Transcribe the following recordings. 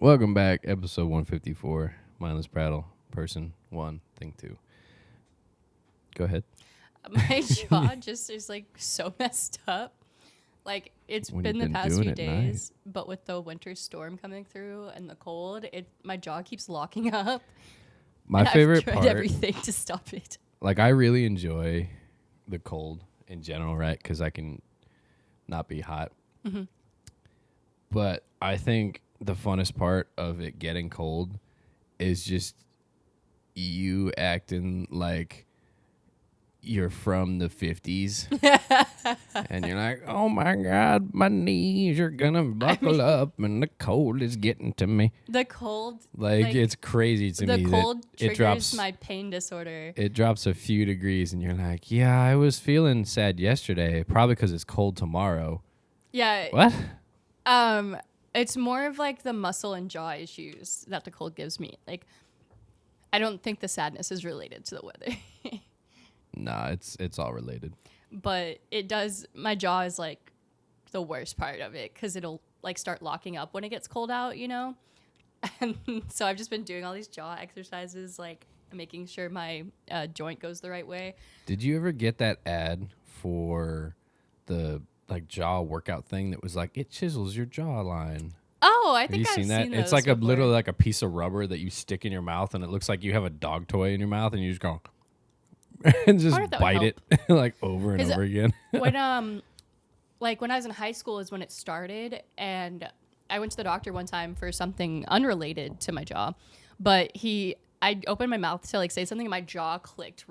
Welcome back, episode 154. Mindless Prattle, person 1, thing 2. Go ahead. My jaw just is like so messed up. Like it's When been you've the been past doing few it days, but with the winter storm coming through and the cold, my jaw keeps locking up. My and favorite I've tried part, everything to stop it. like I really enjoy the cold in general, right? Because I can not be hot. Mm-hmm. But I think the funnest part of it getting cold is just you acting like you're from the 50s and you're like, oh my God, my knees are gonna buckle up and the cold is getting to me. The cold, Like it's crazy to me the cold that triggers it drops my pain disorder. it drops a few degrees and you're like, yeah, I was feeling sad yesterday, probably because it's cold tomorrow. Yeah. What? It's more of like the muscle and jaw issues that the cold gives me. Like, I don't think the sadness is related to the weather. Nah, it's all related. But it does, my jaw is like the worst part of it because it'll like start locking up when it gets cold out, you know? And so I've just been doing all these jaw exercises, like making sure my joint goes the right way. Did you ever get that ad for the like jaw workout thing that was like, it chisels your jawline? Oh, I Have think you I've seen that? seen It's those like before. literally like a piece of rubber that you stick in your mouth and it looks like you have a dog toy in your mouth and you just go and just wonder if that would bite it like over and over again. when like when I was in high school is when it started, and I went to the doctor one time for something unrelated to my jaw, but I opened my mouth to like say something and my jaw clicked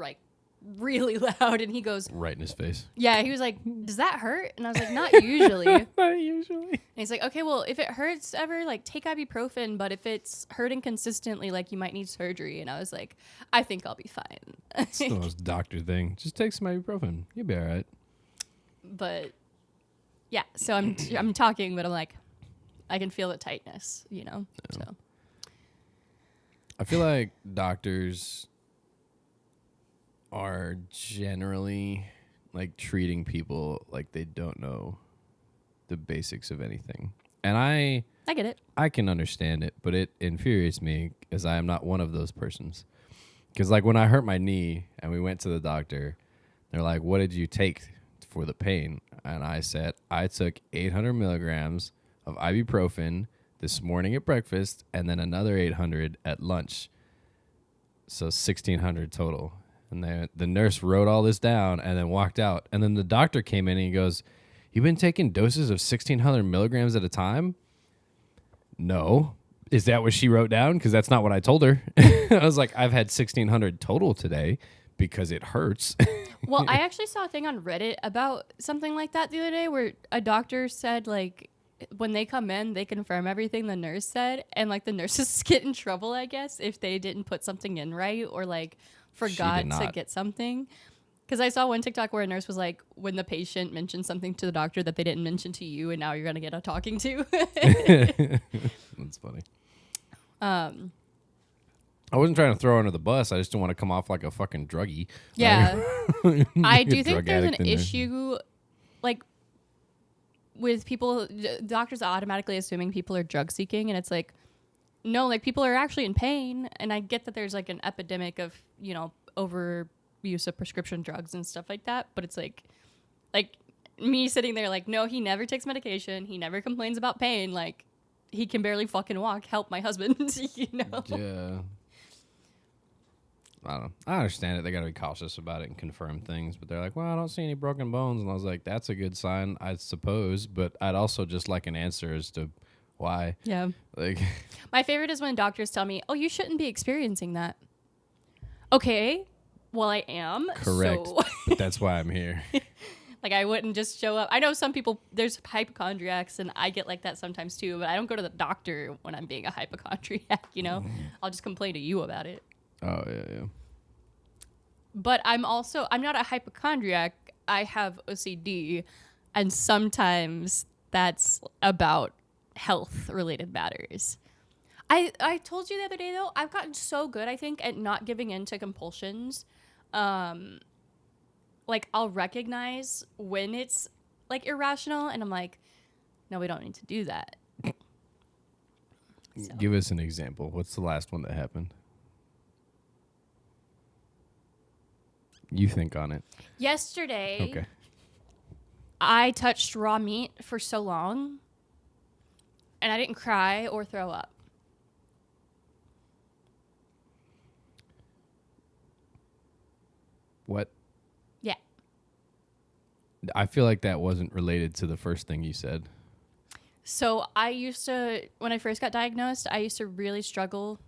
really loud, and he goes, Right in his face. yeah, he was like, does that hurt? And I was like, not usually. Not usually. And he's like, okay, well, if it hurts ever, like take ibuprofen, but if it's hurting consistently, like you might need surgery. And I was like, I think I'll be fine. It's the most doctor thing. Just take some ibuprofen. You'll be all right. But yeah, so I'm talking, but I'm like, I can feel the tightness, you know? Yeah. So I feel like doctors are generally like treating people like they don't know the basics of anything. And I get it. I can understand it, but it infuriates me as I am not one of those persons. Because like when I hurt my knee and we went to the doctor, they're like, what did you take for the pain? And I said, I took 800 milligrams of ibuprofen this morning at breakfast and then another 800 at lunch. So 1,600 total. And the nurse wrote all this down and then walked out. And then the doctor came in and he goes, you've been taking doses of 1,600 milligrams at a time? No. Is that what she wrote down? Because that's not what I told her. I was like, I've had 1,600 total today because it hurts. Well, I actually saw a thing on Reddit about something like that the other day where a doctor said, like, when they come in, they confirm everything the nurse said. And, like, the nurses get in trouble, I guess, if they didn't put something in right or, like, forgot to get something. Because I saw one TikTok where a nurse was like, when the patient mentioned something to the doctor that they didn't mention to you, and now you're going to get a talking to. That's funny. I wasn't trying to throw her under the bus. I just don't want to come off like a fucking druggie. Yeah. Like, I do a think drug there's an addict in there. issue, like, with people, doctors automatically assuming people are drug seeking, and it's like, no, like, people are actually in pain, and I get that there's, like, an epidemic of, you know, overuse of prescription drugs and stuff like that, but it's like me sitting there like, no, he never takes medication, he never complains about pain, like, he can barely fucking walk, help my husband, you know? Yeah. I don't know. I understand it. They got to be cautious about it and confirm things. But they're like, well, I don't see any broken bones. And I was like, that's a good sign, I suppose. But I'd also just like an answer as to why. Yeah. Like, my favorite is when doctors tell me, oh, you shouldn't be experiencing that. Okay. Well, I am. correct. So But that's why I'm here. like, I wouldn't just show up. I know some people, there's hypochondriacs, and I get like that sometimes too, but I don't go to the doctor when I'm being a hypochondriac, you know? I'll just complain to you about it. Oh, yeah. But I'm not a hypochondriac. I have OCD, and sometimes that's about health-related matters. I told you the other day, though, I've gotten so good, I think, at not giving in to compulsions. Like, I'll recognize when it's, like, irrational, and I'm like, no, we don't need to do that. So. Give us an example. What's the last one that happened? You think on it. Yesterday, Okay. I touched raw meat for so long, and I didn't cry or throw up. What? Yeah. I feel like that wasn't related to the first thing you said. So I used to, when I first got diagnosed, I used to really struggle,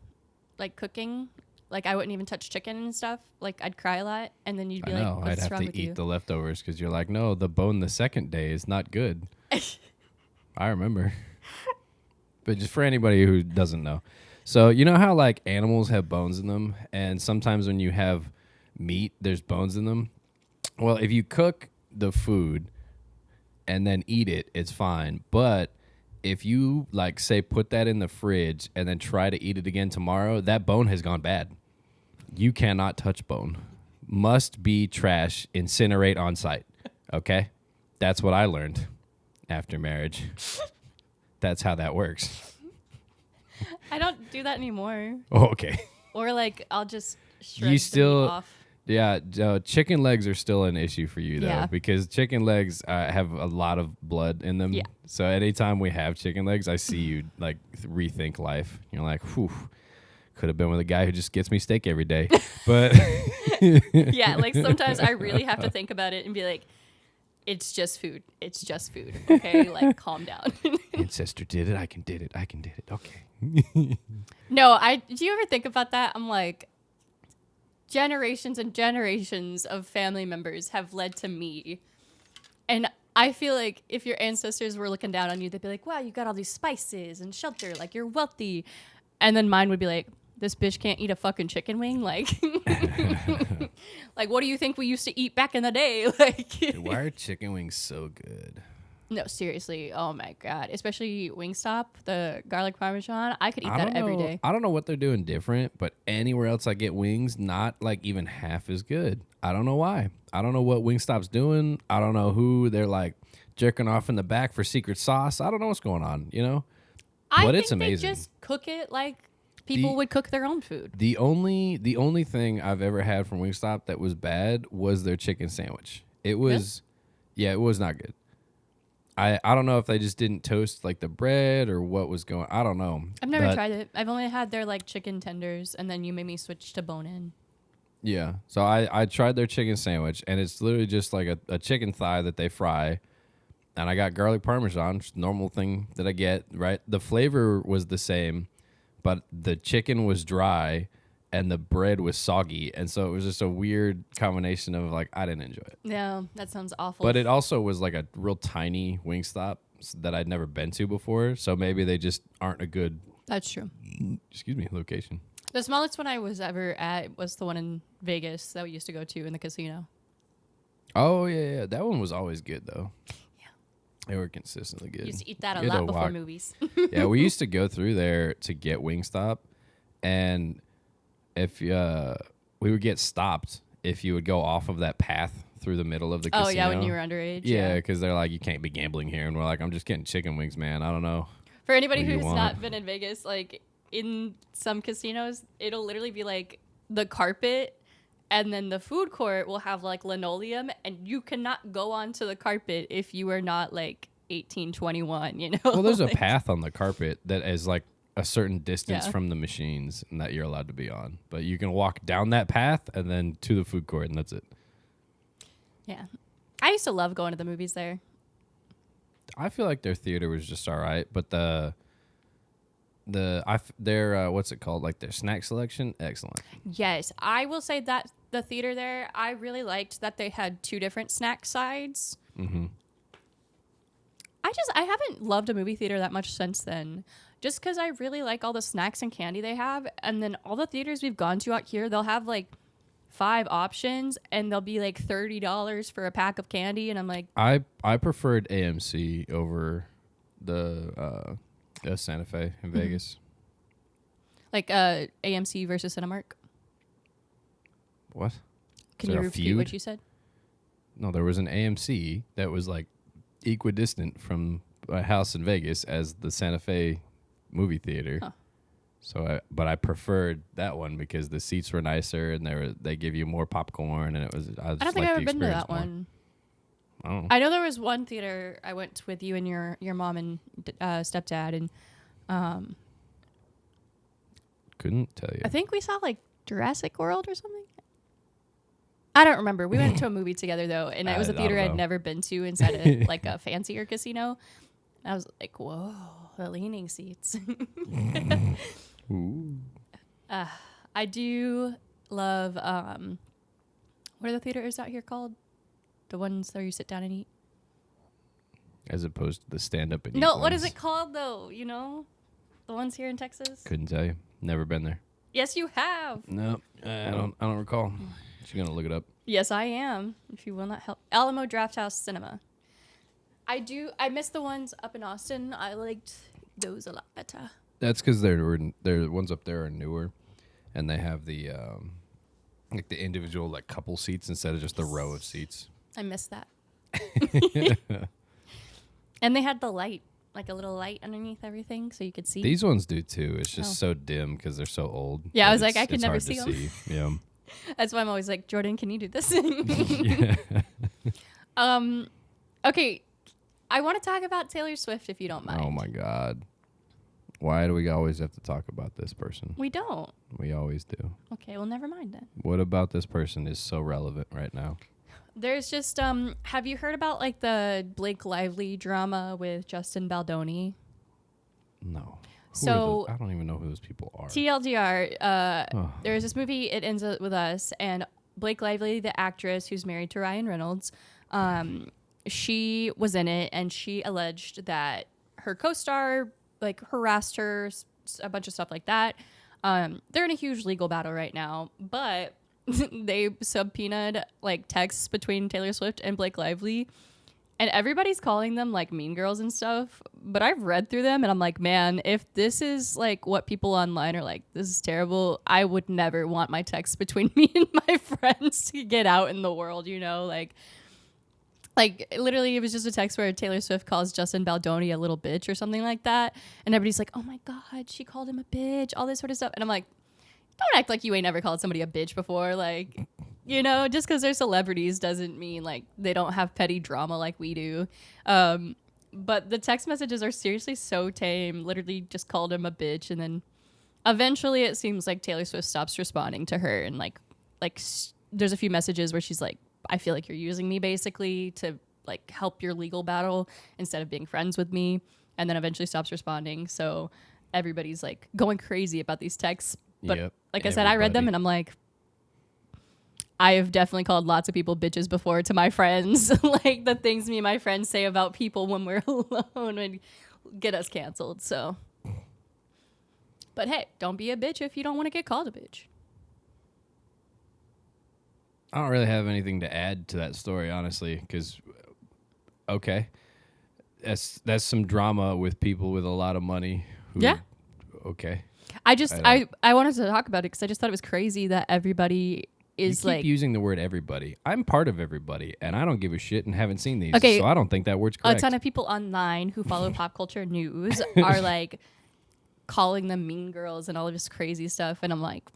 like cooking. Like I wouldn't even touch chicken and stuff. Like I'd cry a lot, and then you'd be like, I'd "What's have wrong to with eat you?" the leftovers because you're like, no, the bone the second day is not good. I remember. But just for anybody who doesn't know. So you know how like animals have bones in them, and sometimes when you have meat, there's bones in them? Well, if you cook the food and then eat it, it's fine. But if you like say put that in the fridge and then try to eat it again tomorrow, that bone has gone bad. You cannot touch bone. Must be trash, incinerate on site. Okay? That's what I learned after marriage. That's how that works. I don't do that anymore. Oh, okay. Or like I'll just shred You the still- meat off. Yeah, chicken legs are still an issue for you, though, Yeah. because chicken legs have a lot of blood in them. Yeah. So anytime we have chicken legs, I see you like rethink life. You're like, whew, could have been with a guy who just gets me steak every day. But Yeah, like sometimes I really have to think about it and be like, it's just food. It's just food. Okay, like calm down. ancestor did it. I can did it. I can did it. Okay. No, do you ever think about that? I'm like, generations and generations of family members have led to me. And I feel like if your ancestors were looking down on you, they'd be like, wow, you got all these spices and shelter, like you're wealthy. And then mine would be like, this bitch can't eat a fucking chicken wing. Like, like, what do you think we used to eat back in the day? Like, Why are chicken wings so good? no, seriously. Oh my God. Especially Wingstop, the garlic parmesan. I could eat that don't every know- day. I don't know what they're doing different, but anywhere else I get wings, not like even half as good. I don't know why. I don't know what Wingstop's doing. I don't know who they're like jerking off in the back for secret sauce. I don't know what's going on, you know? I But think it's amazing. they just cook it like people would cook their own food. The only thing I've ever had from Wingstop that was bad was their chicken sandwich. It was it was not good. I don't know if they just didn't toast like the bread or what was going. I don't know. I've never But, tried it. I've only had their like chicken tenders, and then you made me switch to bone in. Yeah. So I tried their chicken sandwich, and it's literally just like a chicken thigh that they fry. And I got garlic parmesan, just normal thing that I get, right? The flavor was the same, but the chicken was dry and the bread was soggy. And so it was just a weird combination of like, I didn't enjoy it. Yeah, that sounds awful. But it also was like a real tiny Wingstop that I'd never been to before. So maybe they just aren't a good, That's true. location. The smallest one I was ever at was the one in Vegas that we used to go to in the casino. Oh, yeah. That one was always good, though. They were consistently good. You used to eat that a You had lot to before walk. movies. Yeah, we used to go through there to get Wingstop, and if we would get stopped if you would go off of that path through the middle of the casino. Oh, yeah, when you were underage. Yeah, because they're like, you can't be gambling here, and we're like, I'm just getting chicken wings, man. I don't know. For anybody What do you who's want? not been in Vegas, like in some casinos, it'll literally be like the carpet, and then the food court will have like linoleum, and you cannot go onto the carpet if you are not like 18, 21, you know? Well, there's a Like, path on the carpet that is like a certain distance Yeah. from the machines and that you're allowed to be on. But you can walk down that path and then to the food court, and that's it. Yeah. I used to love going to the movies there. I feel like their theater was just all right, but their what's it called? Like their snack selection, excellent. Yes, I will say that the theater there, I really liked that they had two different snack sides. Mm-hmm. I haven't loved a movie theater that much since then, just because I really like all the snacks and candy they have. And then all the theaters we've gone to out here, they'll have like 5 options, and they'll be like $30 for a pack of candy, and I'm like, I preferred AMC over the Santa Fe in Vegas. like AMC versus Cinemark. What? Can Is you there a repeat what feud? you said? No, there was an AMC that was like equidistant from a house in Vegas as the Santa Fe movie theater. Huh. But I preferred that one because the seats were nicer and they give you more popcorn and I don't think I've ever been to that one. Oh, I know there was one theater I went with you and your mom and stepdad, and couldn't tell you. I think we saw like Jurassic World or something. I don't remember. We went to a movie together though, and it was a theater I'd never been to inside of like a fancier casino. I was like, whoa, the leaning seats. Ooh. I do love, what are the theaters out here called? The ones where you sit down and eat? As opposed to the stand-up and eat No, what ones. is it called though? You know? The ones here in Texas? Couldn't tell you. Never been there. Yes, you have. No, I don't recall. She's gonna look it up. Yes, I am. If you will not help. Alamo Drafthouse Cinema. I miss the ones up in Austin. I liked those a lot better. That's because the ones up there are newer, and they have the like the individual like couple seats instead of just the row of seats. I miss that. And they had the light, like a little light underneath everything, so you could see. These ones do too. It's just so dim because they're so old. Yeah, I was like, I could never hard see to them. Yeah. That's why I'm always like, Jordan, can you do this? Yeah. Okay, I want to talk about Taylor Swift if you don't mind. Oh my God. Why do we always have to talk about this person? We don't. We always do. Okay, well, never mind then. What about this person is so relevant right now? There's just, have you heard about like the Blake Lively drama with Justin Baldoni? No. So I don't even know who those people are. TLDR, there's this movie, It Ends With Us, and Blake Lively, the actress who's married to Ryan Reynolds, she was in it, and she alleged that her co-star like harassed her, a bunch of stuff like that. They're in a huge legal battle right now, but they subpoenaed like texts between Taylor Swift and Blake Lively, and everybody's calling them like mean girls and stuff. But I've read through them and I'm like, man, if this is like what people online are like, this is terrible. I would never want my texts between me and my friends to get out in the world, you know, like literally it was just a text where Taylor Swift calls Justin Baldoni a little bitch or something like that. And everybody's like, oh my God, she called him a bitch, all this sort of stuff. And I'm like, don't act like you ain't never called somebody a bitch before. Like, you know, just because they're celebrities doesn't mean like they don't have petty drama like we do. But the text messages are seriously so tame. Literally just called him a bitch. And then eventually it seems like Taylor Swift stops responding to her. And like there's a few messages where she's like, I feel like you're using me basically to like help your legal battle instead of being friends with me. And then eventually stops responding. So everybody's like going crazy about these texts. But like I said, I read them and I'm like, I have definitely called lots of people bitches before to my friends. Like the things me and my friends say about people when we're alone and get us canceled. So, but hey, don't be a bitch if you don't want to get called a bitch. I don't really have anything to add to that story, honestly, because, okay, that's some drama with people with a lot of money. Yeah. Okay. I wanted to talk about it because I just thought it was crazy that everybody is you keep using the word everybody. I'm part of everybody, and I don't give a shit and haven't seen these, okay, so I don't think that word's correct. A ton of people online who follow pop culture news are like calling them mean girls and all of this crazy stuff, and I'm like,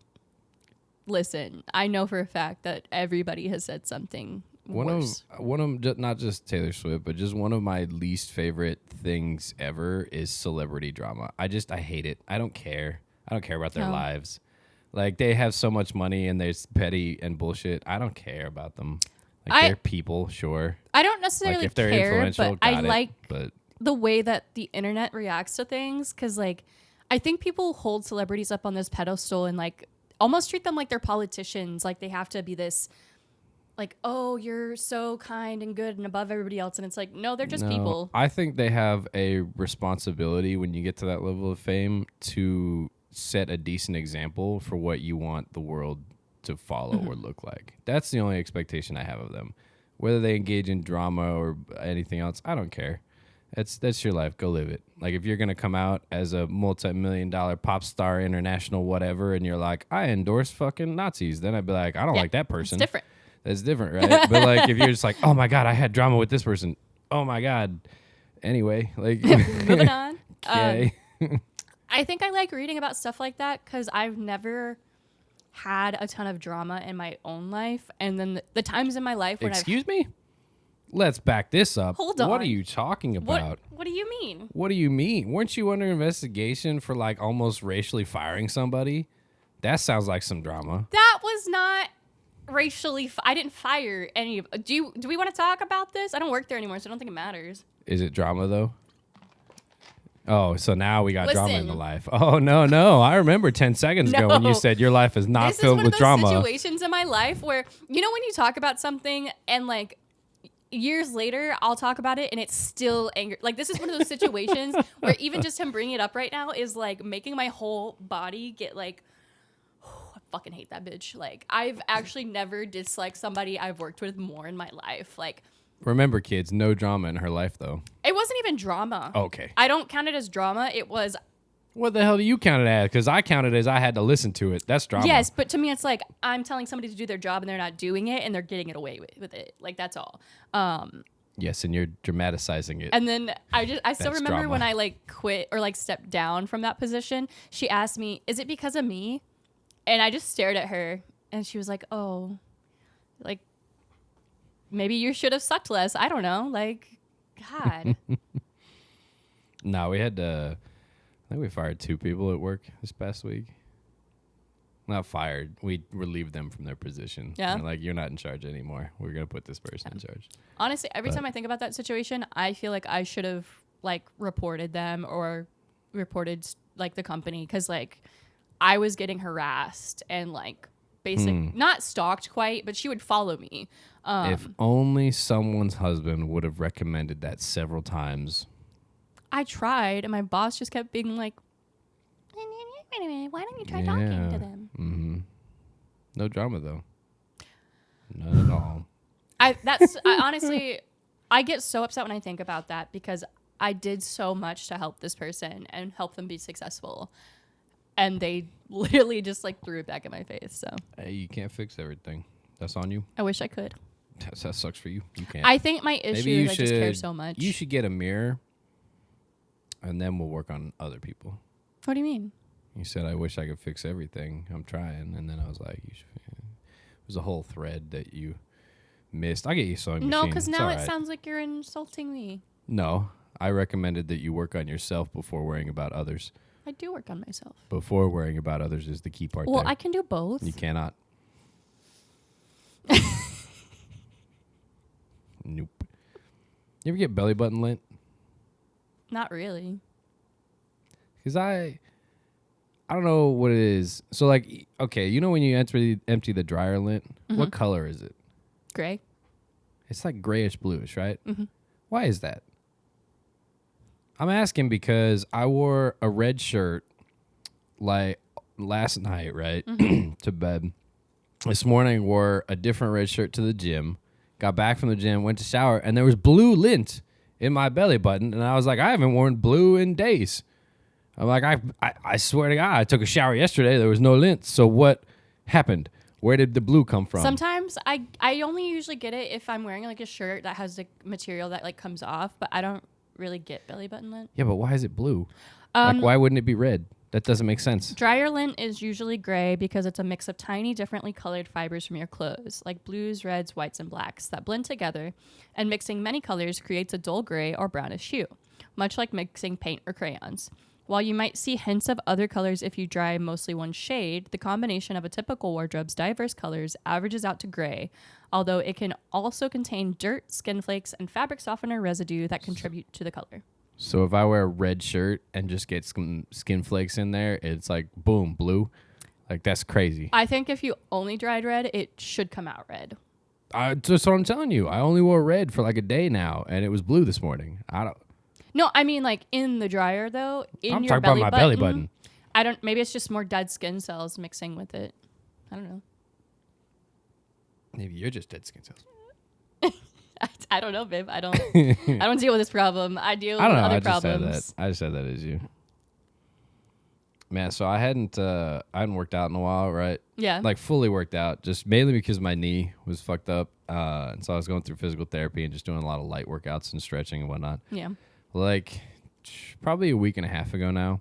listen, I know for a fact that everybody has said something worse. One of not just Taylor Swift, but just one of my least favorite things ever is celebrity drama. I hate it. I don't care. I don't care about their lives. Like, they have so much money and they're petty and bullshit. I don't care about them. Like, they're people, sure. I don't necessarily like if they're care, influential, but I like the way that the internet reacts to things, because like I think people hold celebrities up on this pedestal and like almost treat them like they're politicians. Like they have to be this like, oh, you're so kind and good and above everybody else. And it's like, no, they're just people. I think they have a responsibility when you get to that level of fame to set a decent example for what you want the world to follow or look like. That's the only expectation I have of them. Whether they engage in drama or anything else, I don't care. That's your life. Go live it. Like, if you're going to come out as a multi-million-dollar pop star, international whatever, and you're like, I endorse fucking Nazis, then I'd be like, I don't like that person. It's different. That's different, right? But like, if you're just like, oh my God, I had drama with this person. Oh my God. Anyway, like, moving on. Okay. I think I like reading about stuff like that because I've never had a ton of drama in my own life. And then the times in my life when Excuse me? Let's back this up. Hold on. What are you talking about? What do you mean? What do you mean? Weren't you under investigation for like almost racially firing somebody? That sounds like some drama. That was not racially. I didn't fire any of. Do we want to talk about this? I don't work there anymore, so I don't think it matters. Is it drama though? Oh, so now we got drama in Listen. the life. Oh no! I remember 10 seconds ago when you No. said your life is not This is filled one with of those drama. situations in my life where when you talk about something and like years later I'll talk about it and it's still anger. Like this is one of those situations where even just him bringing it up right now is like making my whole body get like. I fucking hate that bitch. Like I've actually never disliked somebody I've worked with more in my life. Like. Remember, kids, no drama in her life though. It wasn't even drama. Okay. I don't count it as drama. It was. What the hell do you count it as? Because I count it as I had to listen to it. That's drama. Yes, but to me, it's like I'm telling somebody to do their job and they're not doing it and they're getting it away with it. Like that's all. Yes, and you're dramatizing it. And then I still That's remember drama. when I like quit or like stepped down from that position. She asked me, "Is it because of me?" And I just stared at her and she was like, "Oh, like maybe you should have sucked less. I don't know. Like, God." No, we had to. I think we fired 2 people at work this past week. Not fired. We relieved them from their position. Yeah. We're like, you're not in charge anymore. We're gonna put this person in charge. Honestly, every But- time I think about that situation, I feel like I should have like reported them or reported like the company because like I was getting harassed and like not stalked quite, but she would follow me. If only someone's husband would have recommended that several times. I tried, and my boss just kept being like, "Why don't you try talking to them?" Mm-hmm. No drama though. None at all. I honestly, I get so upset when I think about that because I did so much to help this person and help them be successful, and they literally just like threw it back in my face. So Hey, you can't fix everything. That's on you. I wish I could. That sucks for you. You can't. I think my issue Maybe is I just care so much. You should get a mirror, and then we'll work on other people. What do you mean? You said, I wish I could fix everything. I'm trying. And then I was like, you should. It was a whole thread that you missed. I get you sewing No, machine. because It's now all it right. sounds like you're insulting me. No, I recommended that you work on yourself before worrying about others. I do work on myself. Before worrying about others is the key part Well, there. I can do both. You cannot. Nope. You ever get belly button lint? Not really. Because I don't know what it is. So, like, okay, you know when you empty the dryer lint, what color is it? Gray. It's like grayish bluish, right? Mm-hmm. Why is that? I'm asking because I wore a red shirt like last night, right, to bed. This morning, wore a different red shirt to the gym. Got back from the gym, went to shower, and there was blue lint in my belly button. And I was like, I haven't worn blue in days. I'm like, I swear to God, I took a shower yesterday. There was no lint. So what happened? Where did the blue come from? Sometimes I only usually get it if I'm wearing like a shirt that has like material that like comes off, but I don't really get belly button lint. Yeah, but why is it blue? Like, why wouldn't it be red? That doesn't make sense. Dryer lint is usually gray because it's a mix of tiny, differently colored fibers from your clothes, like blues, reds, whites, and blacks, that blend together, and mixing many colors creates a dull gray or brownish hue, much like mixing paint or crayons. While you might see hints of other colors if you dry mostly one shade, the combination of a typical wardrobe's diverse colors averages out to gray, although it can also contain dirt, skin flakes, and fabric softener residue that contribute to the color. So if I wear a red shirt and just get some skin flakes in there, it's like, boom, blue. Like, that's crazy. I think if you only dried red, it should come out red. That's what I'm telling you. I only wore red for like a day now, and it was blue this morning. No, I mean like in the dryer though. I'm Your talking about my belly button. I don't. Maybe it's just more dead skin cells mixing with it. I don't know. Maybe you're just dead skin cells. I don't know, babe. I don't. I don't deal with this problem. I deal I don't with know. other I just problems. said that. I just said that as you. Man, so I hadn't worked out in a while, right? Yeah. Like fully worked out, just mainly because my knee was fucked up, and so I was going through physical therapy and just doing a lot of light workouts and stretching and whatnot. Yeah. Like probably a week and a half ago now,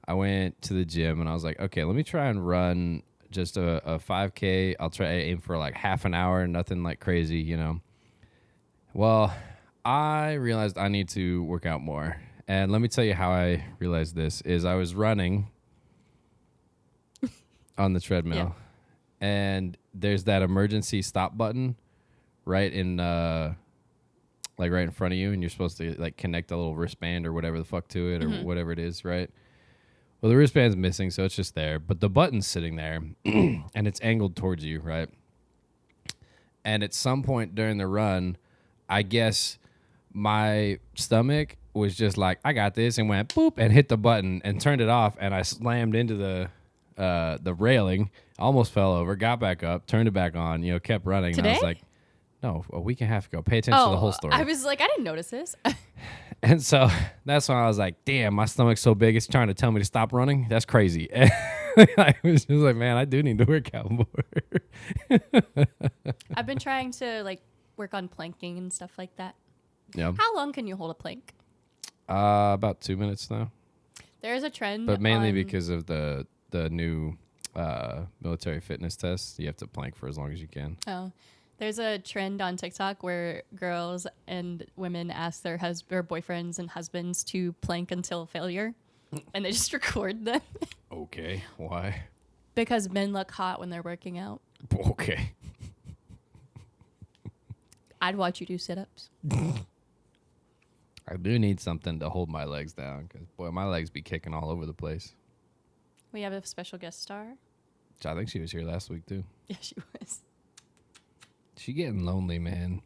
I went to the gym and I was like, okay, let me try and run just a 5K. I'll try aim for like half an hour, nothing like crazy, you know. Well, I realized I need to work out more. And let me tell you how I realized this is I was running on the treadmill and there's that emergency stop button right in like right in front of you, and you're supposed to like connect a little wristband or whatever the fuck to it or whatever it is, right? Well, the wristband's missing, so it's just there, but the button's sitting there and it's angled towards you, right? And at some point during the run, I guess my stomach was just like, I got this, and went boop and hit the button and turned it off, and I slammed into the railing, almost fell over, got back up, turned it back on, you know, kept running. Today? And I was like, no, a week and a half ago. Pay attention to the whole story. I was like, I didn't notice this. And so that's when I was like, damn, my stomach's so big, it's trying to tell me to stop running. That's crazy. And I was just like, man, I do need to work out more. I've been trying to like work on planking and stuff like that. Yeah. How long can you hold a plank? About 2 minutes now. There's a trend. But mainly because of the new military fitness test. You have to plank for as long as you can. Oh. There's a trend on TikTok where girls and women ask their boyfriends and husbands to plank until failure, and they just record them. Okay, why? Because men look hot when they're working out. Okay. I'd watch you do sit-ups. I do need something to hold my legs down because, boy, my legs be kicking all over the place. We have a special guest star. I think she was here last week, too. Yeah, she was. She getting lonely, man.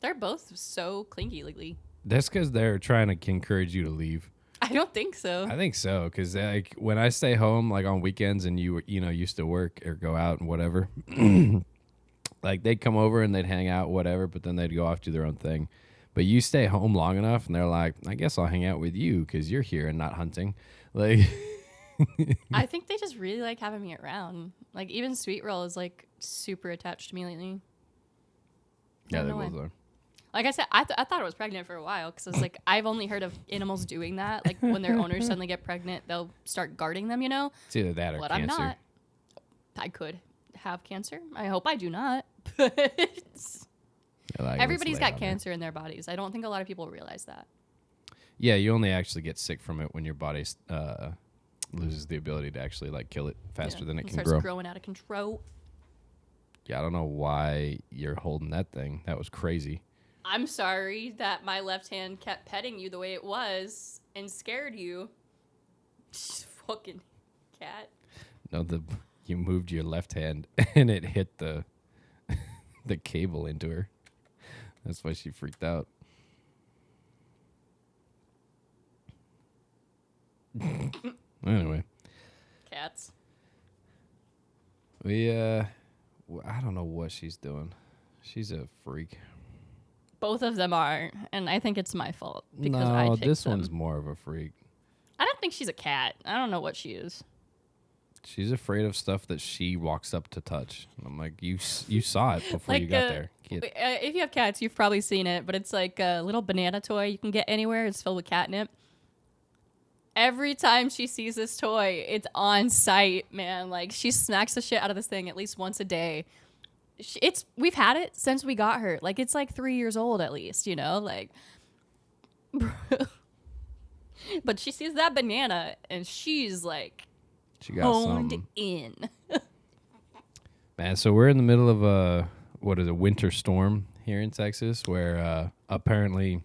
They're both so clingy lately. That's because they're trying to encourage you to leave. I don't think so. I think so, because like when I stay home, like on weekends, and you used to work or go out and whatever, like they'd come over and they'd hang out, whatever, but then they'd go off to their own thing. But you stay home long enough, and they're like, I guess I'll hang out with you because you're here and not hunting. Like, I think they just really like having me around. Like even Sweet Roll is like super attached to me lately. yeah, they both are. Like I said, I thought I was pregnant for a while because it's like I've only heard of animals doing that. Like when their owners suddenly get pregnant, they'll start guarding them. You know. It's either that or But cancer. I'm not. I could have cancer. I hope I do not. But Like, everybody's got cancer in their bodies. I don't think a lot of people realize that. Yeah, you only actually get sick from it when your body loses the ability to actually like kill it faster than it can starts grow. growing out of control. Yeah, I don't know why you're holding that thing. That was crazy. I'm sorry that my left hand kept petting you the way it was and scared you. Fucking cat. No, you moved your left hand and it hit the the cable into her. That's why she freaked out. Anyway, Cats. I don't know what she's doing. She's a freak. Both of them are, and I think it's my fault because I picked this them. one's more of a freak. I don't think she's a cat. I don't know what she is. She's afraid of stuff that she walks up to touch. And I'm like, you saw it before Like you got there. Kid. If you have cats, you've probably seen it, but it's like a little banana toy you can get anywhere. It's filled with catnip. Every time she sees this toy, it's on sight, man. Like she smacks the shit out of this thing at least once a day. We've had it since we got her. Like it's like 3 years old at least, you know, like. But she sees that banana and she's like She got honed something. in. Man, so we're in the middle of a winter storm here in Texas, where apparently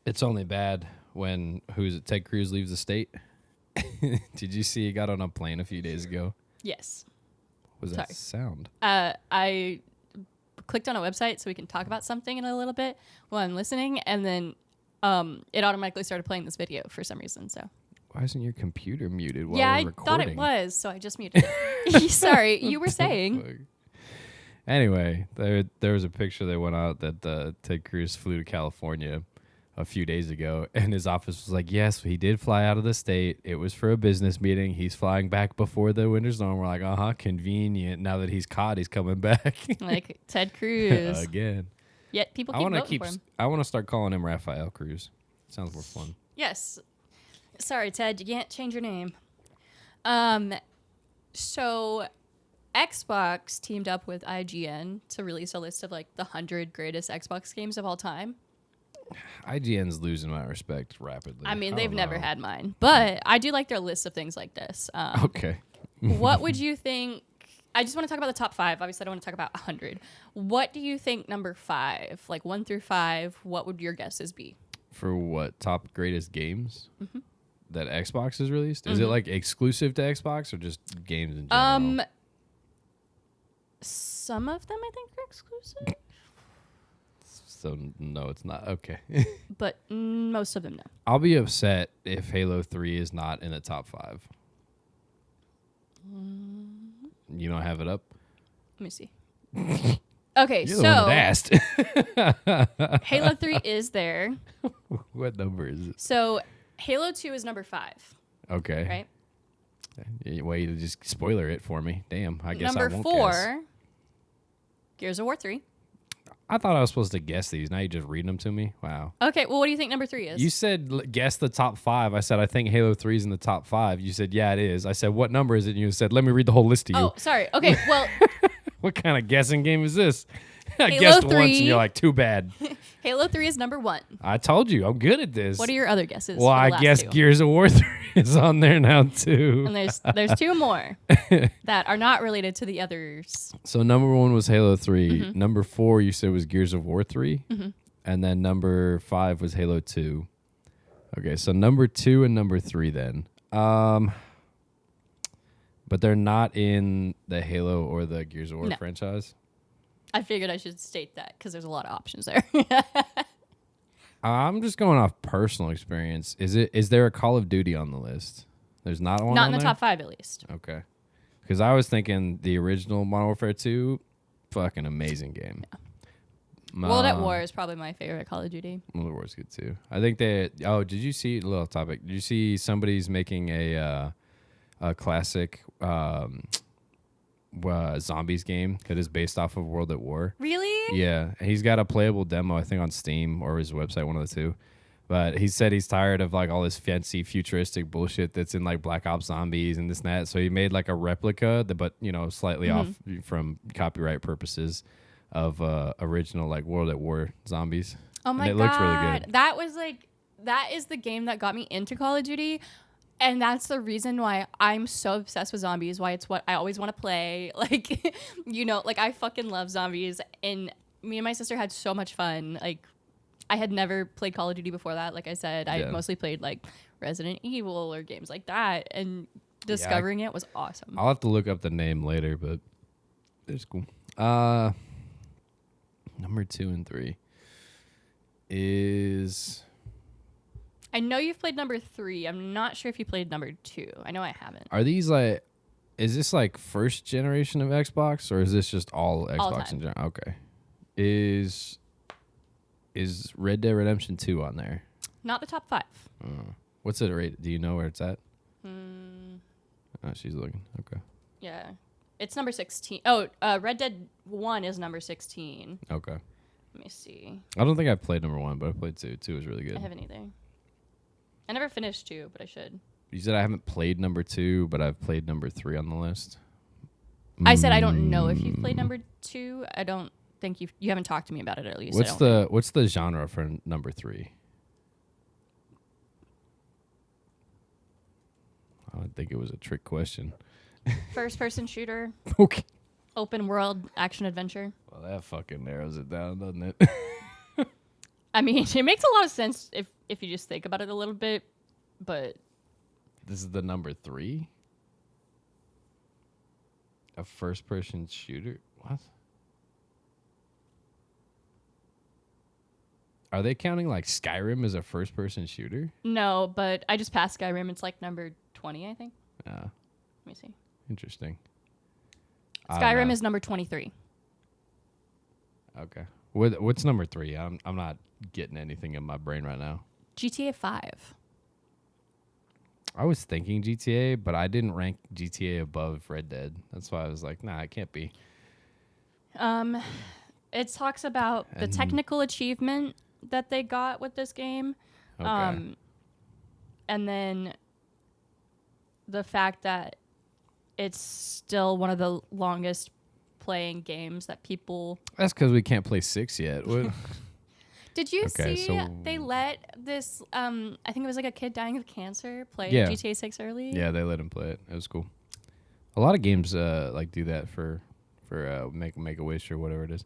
it's only bad when Ted Cruz leaves the state. Did you see he got on a plane a few days ago? Yes. What was that sound? I clicked on a website so we can talk about something in a little bit while I'm listening, and then it automatically started playing this video for some reason. So Why isn't your computer muted while yeah, we're I recording? thought it was, so I just muted it. Sorry, you were saying. Anyway, there was a picture that went out that Ted Cruz flew to California a few days ago, and his office was like, yes, he did fly out of the state. It was for a business meeting. He's flying back before the winter storm. We're like, convenient. Now that he's caught, he's coming back. Like Ted Cruz. Again. Yet people keep voting for him. I want to start calling him Raphael Cruz. Sounds more fun. Yes. Sorry, Ted, you can't change your name. So Xbox teamed up with IGN to release a list of like the 100 greatest Xbox games of all time. IGN's losing my respect rapidly. I mean, I they've don't never know. had mine, but I do like their list of things like this. Okay. What would you think? I just want to talk about the top 5. Obviously, I don't want to talk about 100. What do you think number 5, like 1 through 5, what would your guesses be? For what? Top greatest games that Xbox has released? Is it like exclusive to Xbox or just games in general? Some of them I think are exclusive, So no, it's not. Okay. but most of them no. I'll be upset if Halo 3 is not in the top 5. You don't have it up? Let me see. Okay, You're the one so that asked. Halo 3 is there. What number is it? So Halo 2 is number 5, Okay. right? Way to just spoiler it for me. Damn, I guess Number I won't 4, guess. Gears of War 3. I thought I was supposed to guess these. Now you're just reading them to me? Wow. Okay, well, what do you think number 3 is? You said guess the top 5. I said I think Halo 3 is in the top 5. You said yeah, it is. I said what number is it? And you said let me read the whole list to you. Oh, sorry. Okay, well, What kind of guessing game is this? I Halo guessed once 3. and you're like, too bad. Halo 3 is number 1. I told you, I'm good at this. What are your other guesses? Well, for the I last guess 2? Gears of War 3 is on there now too. And there's 2 more that are not related to the others. So number 1 was Halo 3. Number 4 you said was Gears of War 3. And then number 5 was Halo 2. Okay, so number 2 and number 3 then. But they're not in the Halo or the Gears of War No. franchise. I figured I should state that because there's a lot of options there. I'm just going off personal experience. Is there a Call of Duty on the list? There's not one. Not on in the there? top 5, at least. Okay. Because I was thinking the original Modern Warfare 2, fucking amazing game. World at War is probably my favorite Call of Duty. World at War is good too. I think they. Oh, did you see a little topic? Did you see somebody's making a classic zombies game that is based off of World at War? Really? Yeah, he's got a playable demo, I think, on Steam or his website, one of the two. But he said he's tired of like all this fancy futuristic bullshit that's in like Black Ops Zombies and this and that. So he made like a replica, but slightly off from copyright purposes of original like World at War zombies. Oh my and God. It looked really good. That is the game that got me into Call of Duty. And that's the reason why I'm so obsessed with zombies, why it's what I always want to play. Like, I fucking love zombies. And me and my sister had so much fun. Like, I had never played Call of Duty before that. Like I said, I mostly played like Resident Evil or games like that. And discovering it was awesome. I'll have to look up the name later, but it's cool. Number 2 and 3 is... I know you've played number 3. I'm not sure if you played number 2. I know I haven't. Are these like... Is this like first generation of Xbox, or is this just all Xbox in general? Okay. Is Red Dead Redemption 2 on there? Not the top 5. What's it rated? Do you know where it's at? Oh, she's looking. Okay. Yeah. It's number 16. Oh, Red Dead 1 is number 16. Okay. Let me see. I don't think I've played number 1, but I played 2. 2 was really good. I haven't either. I never finished 2, but I should. You said I haven't played number 2, but I've played number 3 on the list. I said I don't know if you've played number 2. I don't think you haven't talked to me about it at least. What's the genre for number 3? I don't think it was a trick question. First person shooter, Okay. open world action adventure. Well, that fucking narrows it down, doesn't it? I mean, it makes a lot of sense if you just think about it a little bit, but This is the number 3? A first person shooter? What? Are they counting like Skyrim as a first person shooter? no, but I just passed Skyrim. It's like number 20, I think. Yeah. Let me see. Interesting. Skyrim is number 23. Okay. What's number 3? I'm not getting anything in my brain right now. GTA 5. I was thinking GTA, but I didn't rank GTA above Red Dead. That's why I was like, nah, it can't be. It talks about the technical achievement that they got with this game. Okay. And then the fact that it's still one of the longest playing games that people... That's because we can't play 6 yet. What? Did you Okay, see so- they let this, I think it was like a kid dying of cancer play Yeah. GTA 6 early? Yeah, they let him play it. It was cool. A lot of games like do that for Make a Wish or whatever it is.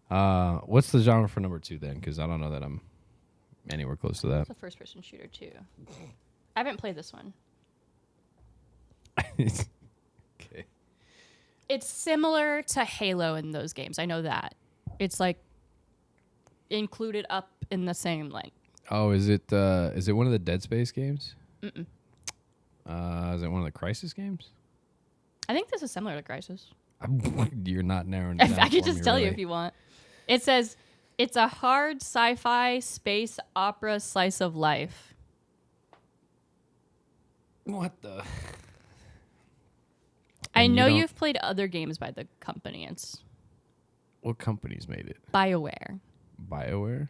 What's the genre for number 2 then? Because I don't know that I'm anywhere close to that. It's a first-person shooter, too. I haven't played this one. Okay. It's similar to Halo in those games. I know that. It's like included up in the same like. Oh, is it one of the Dead Space games? Mm-mm. Is it one of the Crysis games? I think this is similar to Crysis. You're not narrowing it down. I could for just me, tell you really. if you want. It says it's a hard sci-fi space opera slice of life. What the? I And you know don't- you've played other games by the company. It's What companies made it? BioWare. BioWare?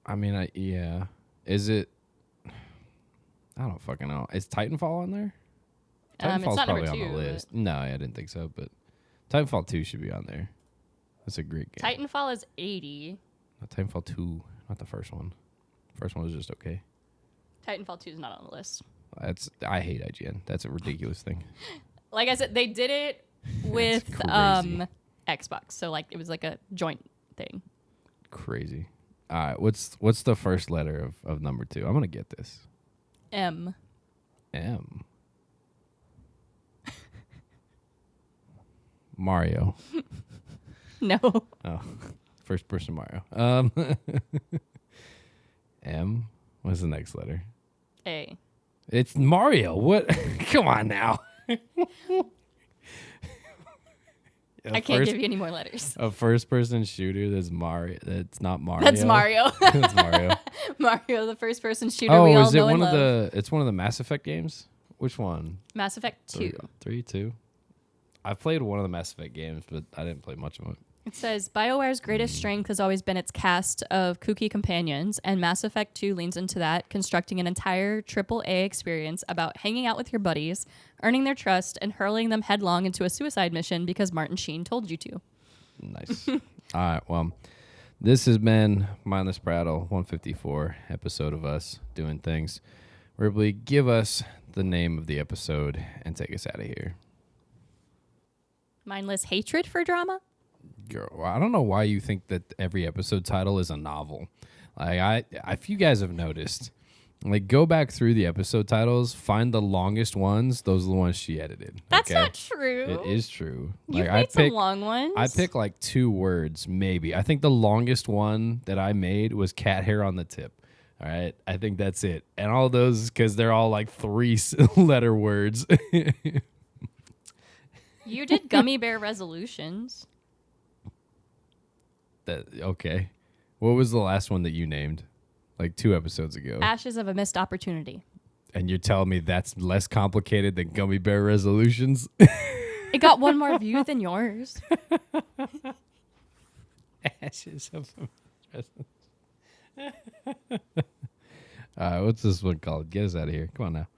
I mean, yeah. Is it? I don't fucking know. Is Titanfall on there? It's Titanfall's not probably number on 2. the list. No, I didn't think so, but Titanfall 2 should be on there. That's a great game. Titanfall is 80. Not Titanfall 2, not the first one. First one was just okay. Titanfall 2 is not on the list. I hate IGN. That's a ridiculous thing. Like I said, they did it with crazy. Xbox, so like it was like a joint thing. Crazy. All right, what's the first letter of number 2? I'm gonna get this. M. M. Mario. No. Oh, first person Mario. M. What's the next letter? A. It's Mario. What? Come on now. I can't give you any more letters. A first-person shooter that's Mario. That's not Mario. That's Mario. That's Mario. Mario, the first-person shooter Oh, we all is it know one and of love. it's one of the Mass Effect games? Which one? Mass Effect 2. 3, 2. I've played one of the Mass Effect games, but I didn't play much of it. It says, BioWare's greatest strength has always been its cast of kooky companions, and Mass Effect 2 leans into that, constructing an entire AAA experience about hanging out with your buddies, earning their trust, and hurling them headlong into a suicide mission because Martin Sheen told you to. Nice. All right. Well, this has been Mindless Prattle 154 episode of us doing things. Ripley, give us the name of the episode and take us out of here. Mindless hatred for drama? Girl, I don't know why you think that every episode title is a novel. Like if you guys have noticed, like go back through the episode titles, find the longest ones. Those are the ones she edited. That's okay? not true. It is true. You've Like made some long ones. I pick like 2 words, maybe. I think the longest one that I made was cat hair on the tip. All right. I think that's it. And all those, because they're all like 3-letter words. You did gummy bear resolutions. Okay. What was the last one that you named? Like 2 episodes ago. Ashes of a missed opportunity. And you're telling me that's less complicated than gummy bear resolutions? It got 1 more view than yours. Ashes of what's this one called? Get us out of here. Come on now.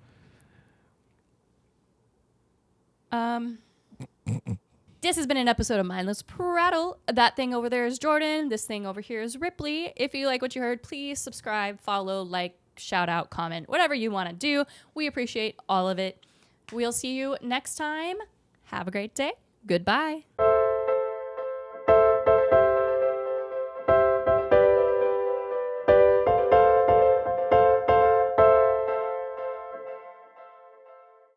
This has been an episode of Mindless Prattle. That thing over there is Jordan. This thing over here is Ripley. If you like what you heard, please subscribe, follow, like, shout out, comment, whatever you want to do. We appreciate all of it. We'll see you next time. Have a great day. Goodbye.